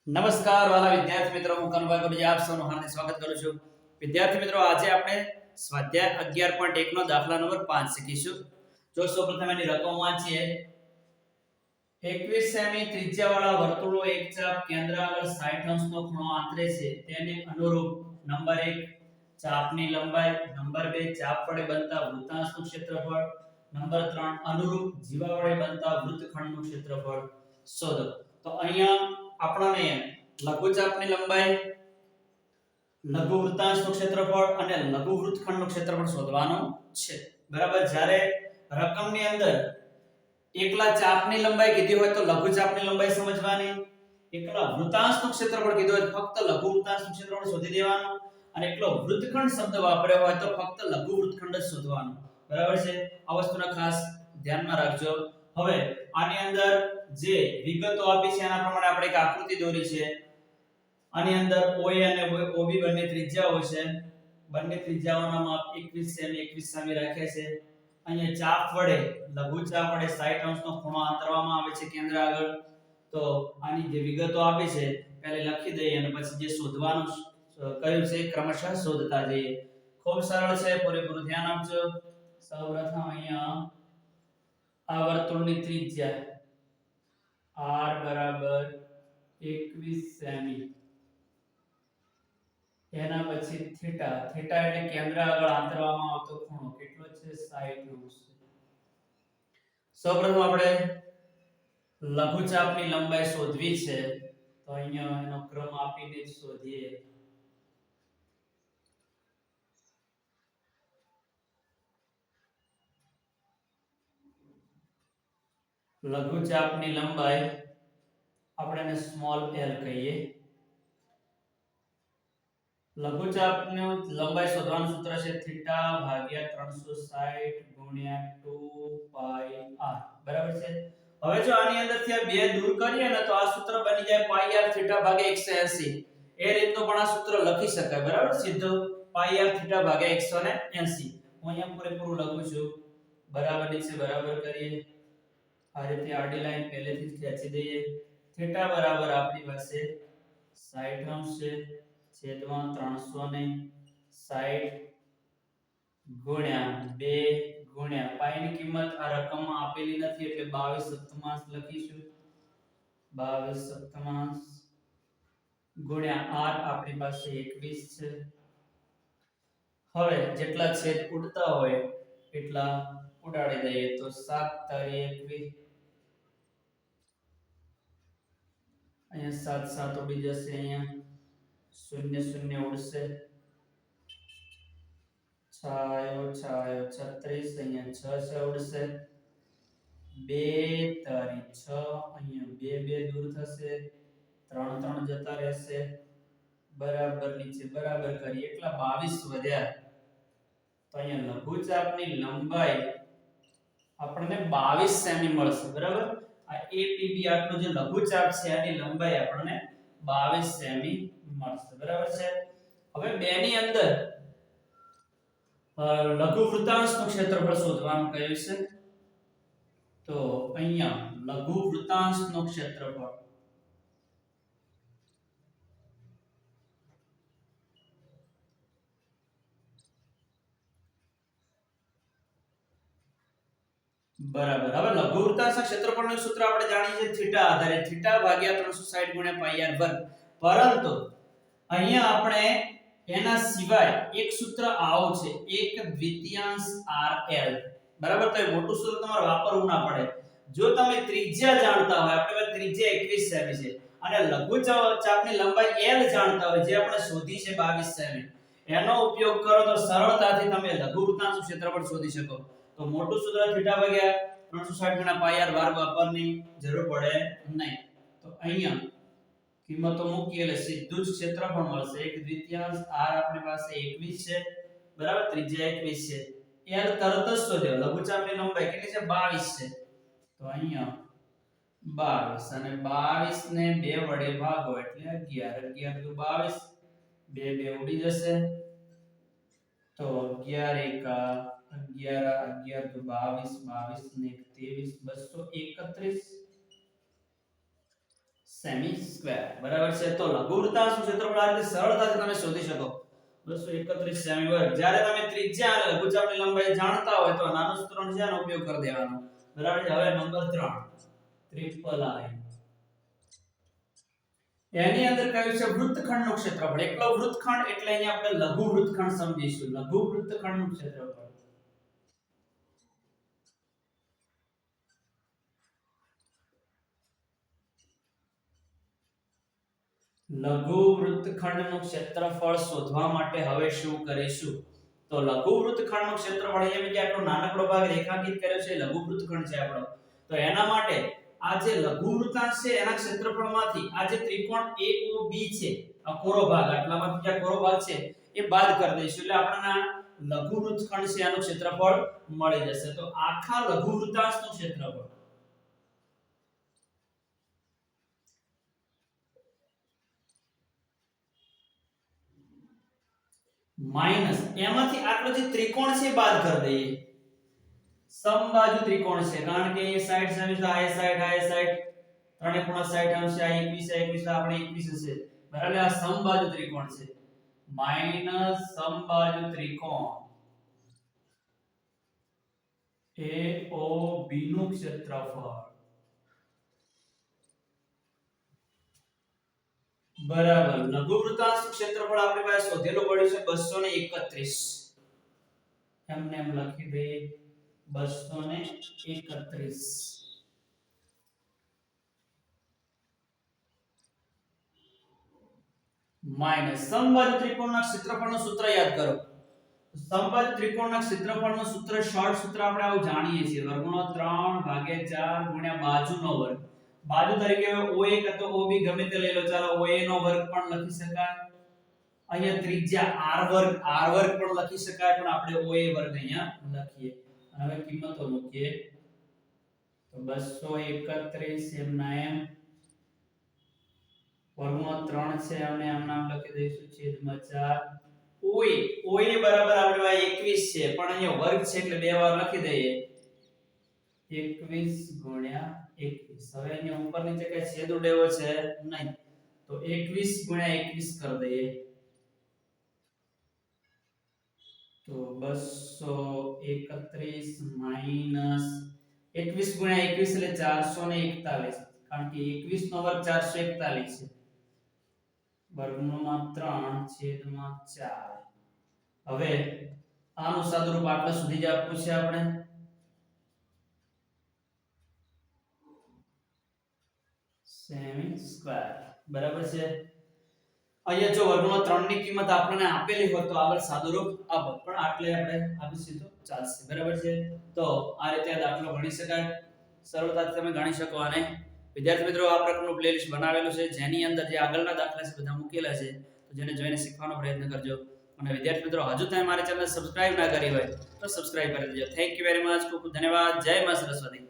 નમસ્કાર વાલા વિદ્યાર્થી મિત્રો, હું કનુભાઈ ગુરુજી આપ સૌનું હાર્દિક સ્વાગત કરું છું. વિદ્યાર્થી મિત્રો, આજે આપણે સ્વાધ્યાય 11.1 નો દાખલા નંબર 5 શીખીશું. જો સૌપ્રથમ એની રકમ વાંચીએ. 21 સેમી ત્રિજ્યાવાળા વર્તુળનો એક ચાપ કેન્દ્ર આગળ 60 અંશનો ખૂણો આંતરે છે. તેને અનુરૂપ નંબર 1 ચાપની લંબાઈ, નંબર 2 ચાપ વડે બનતા વૃત્તાંશનું ક્ષેત્રફળ, નંબર 3 અનુરૂપ જીવા વડે બનતા વૃત્તખંડનું ક્ષેત્રફળ શોધો. તો અહીંયા આપણને લઘુચાપની લંબાઈ, લઘુ વૃત્તાંશનું ક્ષેત્રફળ અને લઘુ વૃત્તખંડનું ક્ષેત્રફળ શોધવાનું છે. બરાબર. જ્યારે રકમની અંદર એકલા ચાપની લંબાઈ કીધી હોય તો લઘુ ચાપની લંબાઈ સમજવાની, એકલા વૃત્તાંશનું ક્ષેત્રફળ કીધું હોય તો ફક્ત લઘુ વૃત્તાંશનું ક્ષેત્રફળ શોધી દેવાનું, અને એકલો વૃત્તખંડ શબ્દ વાપર્યો હોય તો ફક્ત લઘુ વૃત્તખંડ જ શોધવાનું. બરાબર છે. આ વસ્તુને ખાસ ધ્યાનમાં રાખજો. હવે આની અંદર જે વિગતો આપી છે એના પ્રમાણે આપણે એક આકૃતિ દોરી છે. આની અંદર OA અને OB બંને ત્રિજ્યાઓ છે. બંને ત્રિજ્યાઓના માપ 21 સેમી 21 સેમી રાખ્યા છે. અહીંયા ચાપ વડે, લઘુ ચાપ વડે 60 અંશનો ખૂણો આંતરવામાં આવે છે કેન્દ્ર આગળ. તો આની જે વિગતો આપી છે પહેલા લખી દઈએ અને પછી જે શોધવાનું કહ્યું છે ક્રમશઃ શોધતા જઈએ. ખૂબ સરળ છે, પૂરેપૂરું ધ્યાન આપજો. સૌપ્રથમ અહીંયા આ વર્તુળની ત્રિજ્યા r બરાબર 21 સેમી, એના પછી થીટા, થીટા એટલે કેન્દ્ર આગળ આંતરવામાં આવતો ખૂણો કેટલો છે 60 અંશ. સૌપ્રથમ આપણે લઘુચાપની લંબાઈ શોધવી છે. તો અહીંયા એનો ક્રમ આપીને શોધીએ. લઘુચાપની લંબાઈ આપણે એને સ્મોલ l કહીએ. લઘુચાપની લંબાઈ શોધવાનું સૂત્ર છે થીટા ભાગ્યા 360 ગુણ્યા 2 પાઈ r. બરાબર છે. હવે જો આની અંદરથી આ બે દૂર કરીએ ને તો આ સૂત્ર બની જાય પાઈ r થીટા ભાગ્યા 180. એ રીતનું પણ આ સૂત્ર લખી શકાય. બરાબર. સીધું પાઈ r થીટા ભાગ્યા 180. હું અહીંયા પૂરેપૂરું લખું છું. બરાબર નીચે બરાબર કરીએ. આ રીતે આડી લાઈન પહેલેથી જ ખેંચી દઈએ. થીટા બરાબર આપણી પાસે 60 અંશ છે છેદમાં 360 ગુણ્યા 2 ગુણ્યા પાઈની કિંમત આ રકમમાં આપેલી નથી એટલે 22 સપ્તમાંશ લખીશું. 22 સપ્તમાંશ ગુણ્યા r આપણી પાસે 21 છે. હવે જેટલા છેદ ઉડતા હોય એટલા ઉડાડી દઈએ. તો 7 તારી 21, અહીંયા 7 7 ઉડી જશે, અહીંયા 0 0 ઉડશે, છાયો છાયો 36, અહીંયા 6 6 ઉડશે, 2 તારી 6, અહીંયા 2 2 દૂર થશે, 3 3 જતા રહેશે. બરાબર નીચે બરાબર કરીએ એટલા 22 વધ્યા. તો અહીંયા લઘુચાપની લંબાઈ આપણને 22 સેમી મળશે. બરાબર. આ APB આટલો જે લઘુચાપ છે આની લંબાઈ આપણને 22 સેમી મળશે. બરાબર છે. હવે બે ની અંદર લઘુ વૃત્તાંશનું ક્ષેત્રફળ શોધવાનું કહ્યું છે. તો અહીંયા લઘુ વૃત્તાંશનું ક્ષેત્રફળ બરાબર. હવે લઘુ વૃત્તાંશના ક્ષેત્રફળનું સૂત્ર આપણે જાણીએ છીએ થીટા આધારે, થીટા ભાગ્યા 360 ગુણ્યા પાઈ r વર્ગ. પરંતુ અહીંયા આપણે એના સિવાય એક સૂત્ર આવું છે, 1 દ્વિતીયાંશ rl. બરાબર. તો એ મોટું સૂત્ર તમારે વાપરવું ના પડે. જો તમે ત્રિજ્યા જાણતા હોય, આપણે ત્રિજ્યા 21 સેમી છે અને લઘુ ચાપની લંબાઈ l જાણતા હોય જે આપણે શોધી છે 22 સેમી, એનો ઉપયોગ કરો તો સરળતાથી તમે લઘુ વૃત્તાંશનું ક્ષેત્રફળ શોધી શકો. તો મોટું સૂત્ર થીટા ભાગ્યા 360 ગુણ્યા પાઈ r વર્ગ વાપરવાની જરૂર પડે નહીં. તો અહીંયા કિંમતો મૂકીએ એટલે સીધું જ ક્ષેત્રફળ મળશે. 1 દ્વિતીયાંશ r આપણી પાસે 21 છે. બરાબર. ત્રિજ્યા 21 છે. l તરત જ શોધ્યો. લઘુચાપની લંબાઈ કેટલી છે 22 છે. તો અહીંયા 22 અને 22 ને 2 વડે ભાગો એટલે 11, 11 દુ 22, 2 2 ઉડી જશે. તો 11 એકા 11, 11 દુ 22, 22 ને 1 23, 231, સેમી સ્ક્વેર બરાબર છે. તો લઘુવૃત્તાંશનું ક્ષેત્રફળ આ રીતે સરળતાથી તમે શોધી શકો 231 સેમી વર્ગ. જ્યારે તમે ત્રિજ્યા અને લઘુચાપની લંબાઈ જાણતા હોય તો નાનું સૂત્રનો છે આનો ઉપયોગ કરી દેવાનો બરાબર છે. હવે નંબર 3 ટ્રિપલ આઈ એની અંદર કહ્યું છે વૃત્તખંડનું ક્ષેત્રફળ. એકલો વૃત્તખંડ એટલે અહીંયા આપણે લઘુ વૃત્તખંડ સમજીશું. લઘુ વૃત્તખંડનું ક્ષેત્રફળ લઘુ વૃત્તખંડનું ક્ષેત્રફળ શોધવા માટે હવે શું કરીશું? તો લઘુ વૃત્તખંડનું ક્ષેત્રફળ એમ કે આપણો નાનકડો ભાગ રેખાંકિત કર્યો છે લઘુ વૃત્તખંડ છે આપણો. તો એના માટે આ જે લઘુ વૃત્તાંશ છે એના ક્ષેત્રફળમાંથી આ જે ત્રિકોણ AOB છે આ કોરો ભાગ આટલામાંથી જે કોરો ભાગ છે એ બાદ કરી દઈશું એટલે આપણને લઘુ વૃત્તખંડ છે આનું ક્ષેત્રફળ મળી જશે. તો આખા લઘુ વૃત્તાંશનું ક્ષેત્રફળ માઈનસ એમાંથી આટલો જે ત્રિકોણ છે બાદ કરી દઈએ. સમબાજુ ત્રિકોણ છે કારણ કે એ 60 સેમી તો આ 60 આ 60 ત્રણે ખૂણા 60 આવશે. આ 21 આ 21 આપણે 21 હશે બરાબર. આ સમબાજુ ત્રિકોણ છે માઈનસ સમબાજુ ત્રિકોણ AOB નું ક્ષેત્રફળ બરાબર. લઘુ વૃત્તાંશનું ક્ષેત્રફળ આપણી પાસે શોધેલું પડ્યું છે 231. એમને એમ લખી દઈએ 231 માઈનસ સમબાજુ ત્રિકોણના ક્ષેત્રફળનું સૂત્ર યાદ કરો. સમબાજુ ત્રિકોણના ક્ષેત્રફળનું સૂત્ર શોર્ટ સૂત્ર આપણે આવું જાણીએ છીએ વર્ગમૂળ 3/4 ગુણ્યા બાજુનો વર્ગ. બાજુ તરીકે OA કાં OB ગમે તે લઈ લો. ચાલો OA નો વર્ગ પણ લખી શકાય. અહીંયા ત્રિજ્યા r વર્ગ પણ લખી શકાય પણ આપણે OA વર્ગ અહીંયા લખીએ. હવે કિંમતો મૂકીએ તો 231 એમના એમ વર્ગમૂળ 3 છે અને આમ નામ લખી દઈશું છેદમાં 4. OA બરાબર આપણે 21 છે પણ અહીંયા વર્ગ છે એટલે બે વાર લખી દઈએ 21 ગુણ્યા 21. હવે અહીંયા ઉપર નીચે કઈ છેદ ઉડેવો છે નહીં તો 21 ગુણ્યા 21 કરી દઈએ તો 231 માઈનસ 21 ગુણ્યા 21 એટલે 441 કારણ કે 21 નો વર્ગ 441 છે વર્ગમૂળમાં 3 છેદમાં 4. હવે આનું સાદુરૂપ આટલા સુધી જ આપવું છે આપણે સેમી સ્ક્વેર બરાબર છે. અહીંયા જો વર્ગમૂળ 3 ની કિંમત આપણને આપેલી હોય તો આગળ સાદુરૂપ આપો પણ આટલે આપણે આપીશું તો ચાલશે બરાબર છે. તો આ રીતે આ દાખલો ગણી શકાય સરળતાથી તમે ગણી શકો. અને વિદ્યાર્થી મિત્રો આ પ્રકારનું પ્લેલિસ્ટ બનાવેલું છે જેની અંદર જે આગળના દાખલા છે બધા મૂકેલા છે તો જેને જોઈને શીખવાનો પ્રયત્ન કરજો. અને વિદ્યાર્થી મિત્રો હજુ તમે મારી ચેનલ સબસ્ક્રાઇબ ના કરી હોય તો સબસ્ક્રાઇબ કરી દેજો. Thank you very much. ખૂબ ખૂબ ધન્યવાદ. જય મા સરસ્વતી.